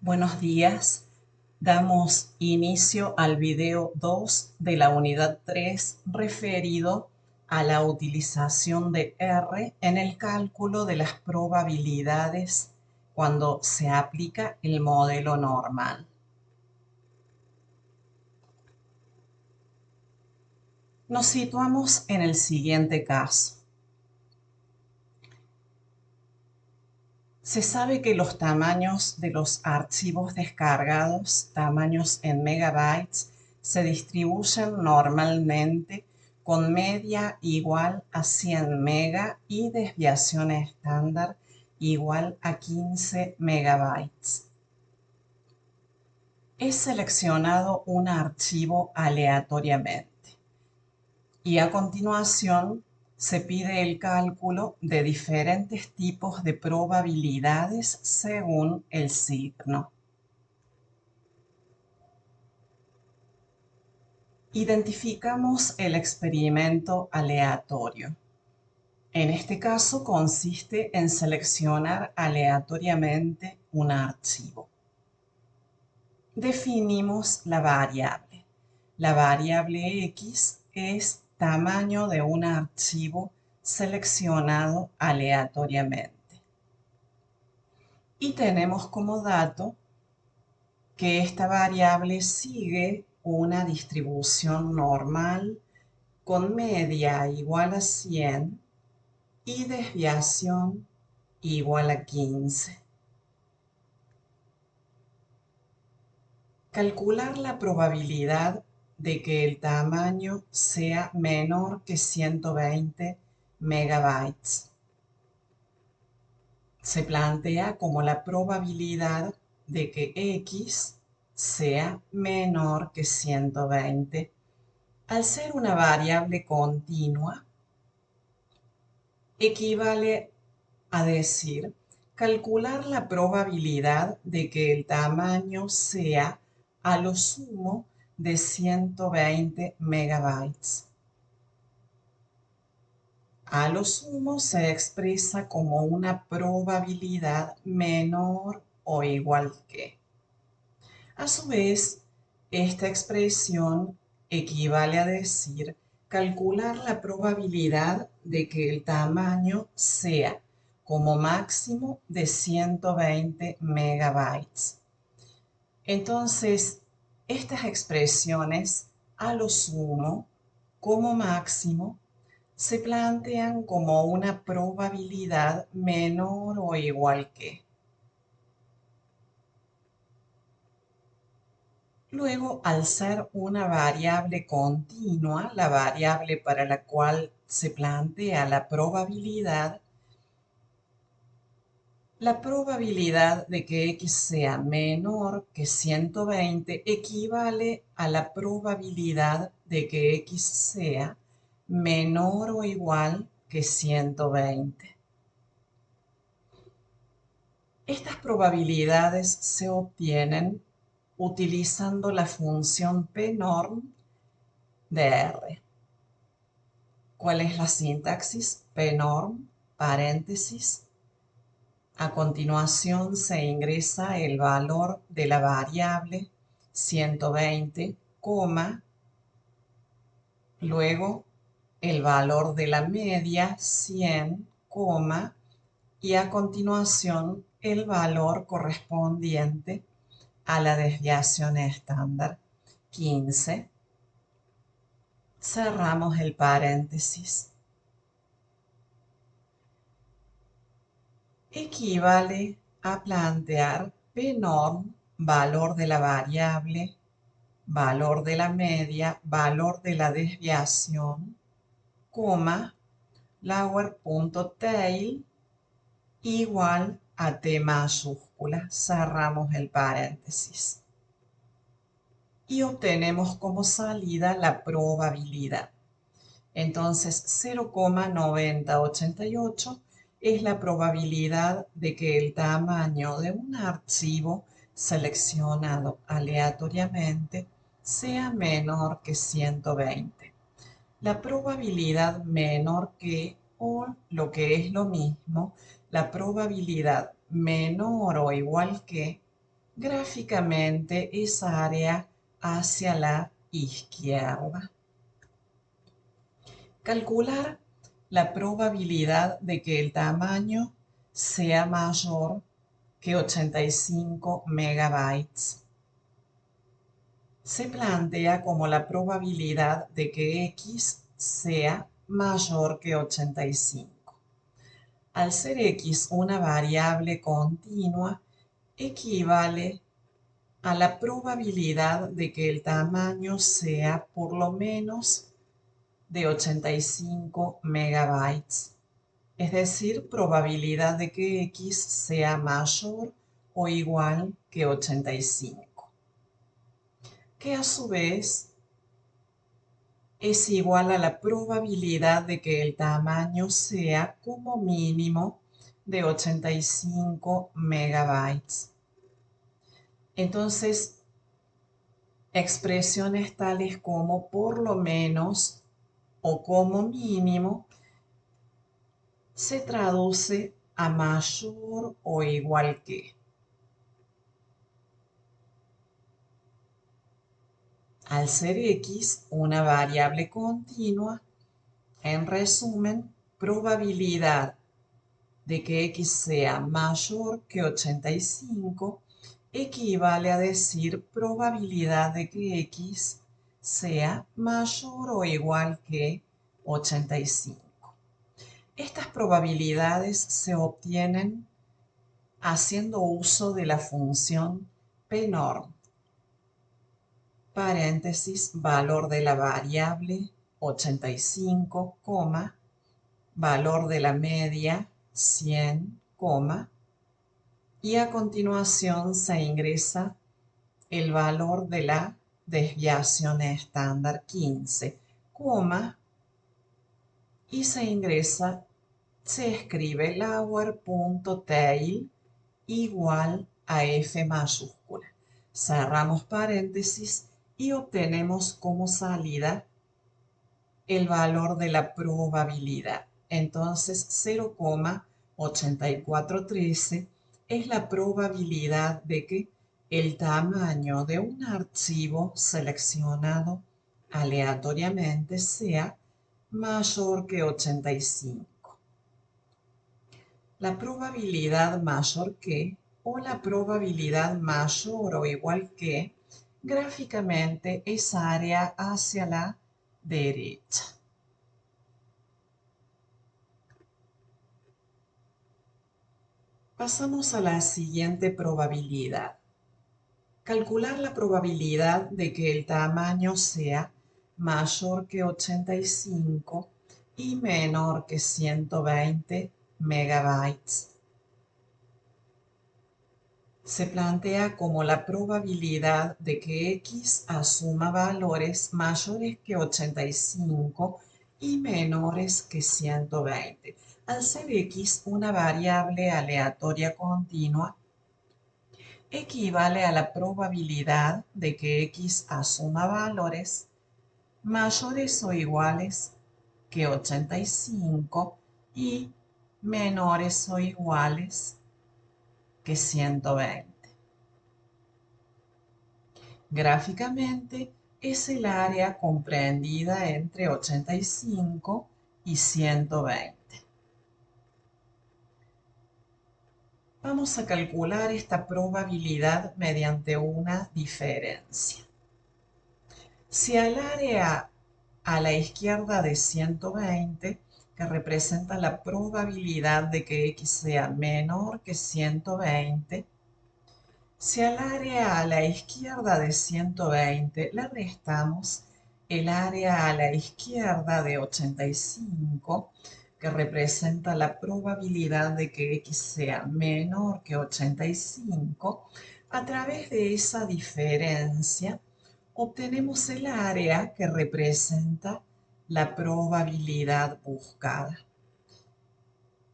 Buenos días. Damos inicio al video 2 de la unidad 3 referido a la utilización de R en el cálculo de las probabilidades cuando se aplica el modelo normal. Nos situamos en el siguiente caso. Se sabe que los tamaños de los archivos descargados, tamaños en megabytes, se distribuyen normalmente con media igual a 100 mega y desviación estándar igual a 15 megabytes. He seleccionado un archivo aleatoriamente y a continuación se pide el cálculo de diferentes tipos de probabilidades según el signo. Identificamos el experimento aleatorio. En este caso consiste en seleccionar aleatoriamente un archivo. Definimos la variable. La variable X es tamaño de un archivo seleccionado aleatoriamente. Y tenemos como dato que esta variable sigue una distribución normal con media igual a 100 y desviación igual a 15. Calcular la probabilidad de que el tamaño sea menor que 120 megabytes. Se plantea como la probabilidad de que X sea menor que 120. Al ser una variable continua, equivale a decir calcular la probabilidad de que el tamaño sea a lo sumo de 120 megabytes. A lo sumo se expresa como una probabilidad menor o igual que. A su vez, esta expresión equivale a decir calcular la probabilidad de que el tamaño sea como máximo de 120 megabytes. Entonces, estas expresiones a lo sumo como máximo se plantean como una probabilidad menor o igual que. Luego, al ser una variable continua, la variable para la cual se plantea la probabilidad de que X sea menor que 120 equivale a la probabilidad de que X sea menor o igual que 120. Estas probabilidades se obtienen utilizando la función pnorm de R. ¿Cuál es la sintaxis? Pnorm, paréntesis. A continuación se ingresa el valor de la variable 120, luego el valor de la media 100, y a continuación el valor correspondiente a la desviación estándar 15. Cerramos el paréntesis. Equivale a plantear pnorm, valor de la variable, valor de la media, valor de la desviación, lower.tail igual a T mayúscula. Cerramos el paréntesis. Y obtenemos como salida la probabilidad. Entonces, 0,9088 es la probabilidad de que el tamaño de un archivo seleccionado aleatoriamente sea menor que 120. La probabilidad menor que, o lo que es lo mismo, la probabilidad menor o igual que Gráficamente esa área hacia la izquierda. Calcular la probabilidad de que el tamaño sea mayor que 85 megabytes. Se plantea como la probabilidad de que X sea mayor que 85. Al ser X una variable continua, equivale a la probabilidad de que el tamaño sea por lo menos de 85 megabytes, es decir, probabilidad de que X sea mayor o igual que 85, que a su vez es igual a la probabilidad de que el tamaño sea como mínimo de 85 megabytes. Entonces, expresiones tales como por lo menos o como mínimo se traduce a mayor o igual que. Al ser X una variable continua, en resumen, probabilidad de que X sea mayor que 85 equivale a decir probabilidad de que X sea mayor o igual que 85. Estas probabilidades se obtienen haciendo uso de la función pnorm, paréntesis, valor de la variable 85, valor de la media 100, y a continuación se ingresa el valor de la desviación estándar 15, y se escribe lower.tail igual a F mayúscula. Cerramos paréntesis y obtenemos como salida el valor de la probabilidad. Entonces 0,8413 es la probabilidad de que el tamaño de un archivo seleccionado aleatoriamente sea mayor que 85. La probabilidad mayor que o la probabilidad mayor o igual que gráficamente es área hacia la derecha. Pasamos a la siguiente probabilidad. Calcular la probabilidad de que el tamaño sea mayor que 85 y menor que 120 megabytes. Se plantea como la probabilidad de que X asuma valores mayores que 85 y menores que 120. Al ser X una variable aleatoria continua, equivale a la probabilidad de que X asuma valores mayores o iguales que 85 y menores o iguales que 120. Gráficamente es el área comprendida entre 85 y 120. Vamos a calcular esta probabilidad mediante una diferencia. Si al área a la izquierda de 120, que representa la probabilidad de que X sea menor que 120, si al área a la izquierda de 120 le restamos el área a la izquierda de 85, que representa la probabilidad de que X sea menor que 85, a través de esa diferencia obtenemos el área que representa la probabilidad buscada.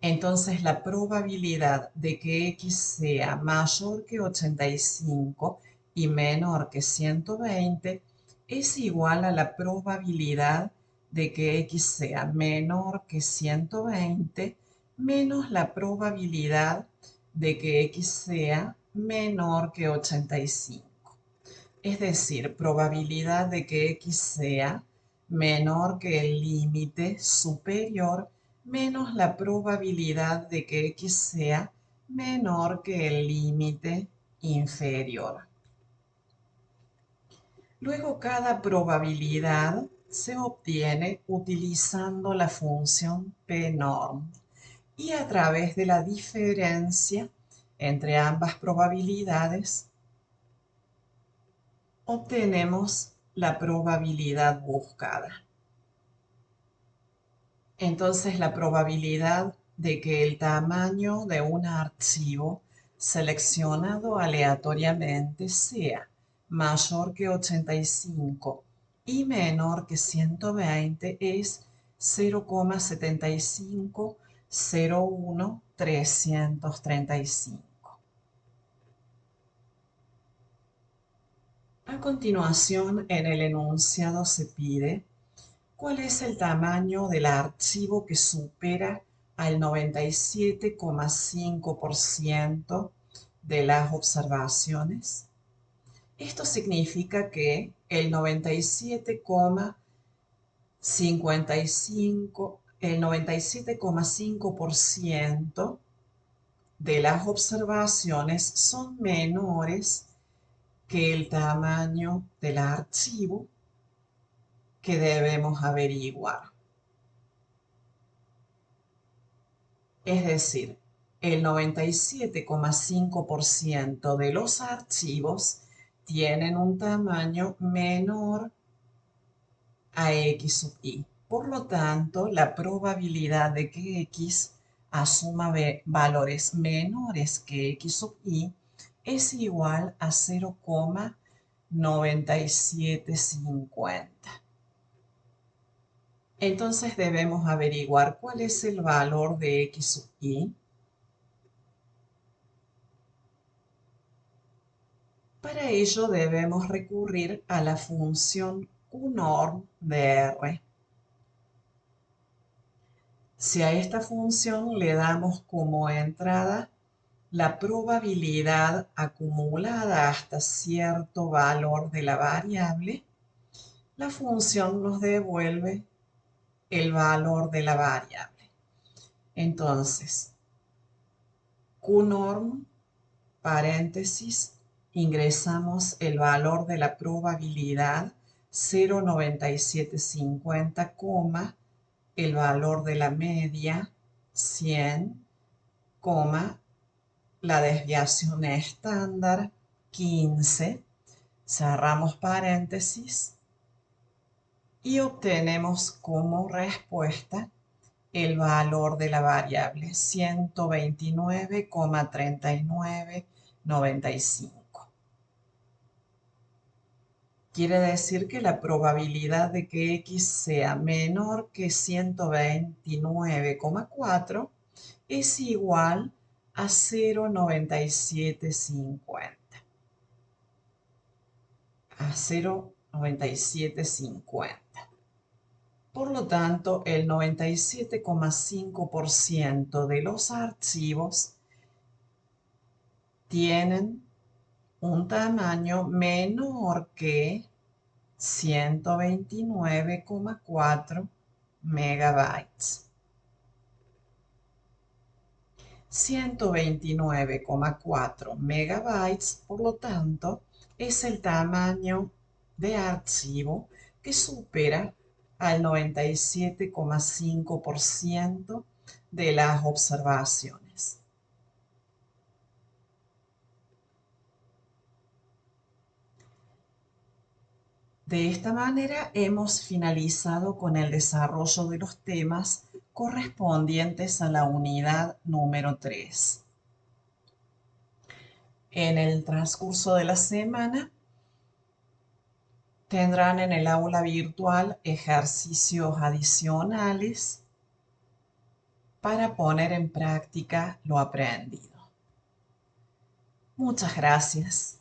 Entonces la probabilidad de que X sea mayor que 85 y menor que 120 es igual a la probabilidad de que X sea menor que 120 menos la probabilidad de que X sea menor que 85. Es decir, probabilidad de que x sea menor que el límite superior menos la probabilidad de que x sea menor que el límite inferior. Luego, cada probabilidad se obtiene utilizando la función p-norm y a través de la diferencia entre ambas probabilidades obtenemos la probabilidad buscada. Entonces, la probabilidad de que el tamaño de un archivo seleccionado aleatoriamente sea mayor que 85 y menor que 120 es 0,7501 335. A continuación, en el enunciado se pide ¿cuál es el tamaño del archivo que supera al 97,5% de las observaciones? Esto significa que el 97,5% de las observaciones son menores que el tamaño del archivo que debemos averiguar. Es decir, el 97,5% de los archivos tienen un tamaño menor a x sub i. Por lo tanto, la probabilidad de que x asuma valores menores que x sub i es igual a 0,9750. Entonces debemos averiguar cuál es el valor de x sub i. Para ello debemos recurrir a la función qnorm de R. Si a esta función le damos como entrada la probabilidad acumulada hasta cierto valor de la variable, la función nos devuelve el valor de la variable. Entonces, qnorm, paréntesis, ingresamos el valor de la probabilidad 0,9750, el valor de la media 100, la desviación estándar 15, cerramos paréntesis y obtenemos como respuesta el valor de la variable 129,3995. Quiere decir que la probabilidad de que x sea menor que 129,4 es igual a 0,9750. A 0,9750. Por lo tanto, el 97,5% de los archivos tienen un tamaño menor que 129,4 megabytes. 129,4 megabytes, por lo tanto, es el tamaño de archivo que supera al 97,5% de las observaciones. De esta manera hemos finalizado con el desarrollo de los temas correspondientes a la unidad número 3. En el transcurso de la semana tendrán en el aula virtual ejercicios adicionales para poner en práctica lo aprendido. Muchas gracias.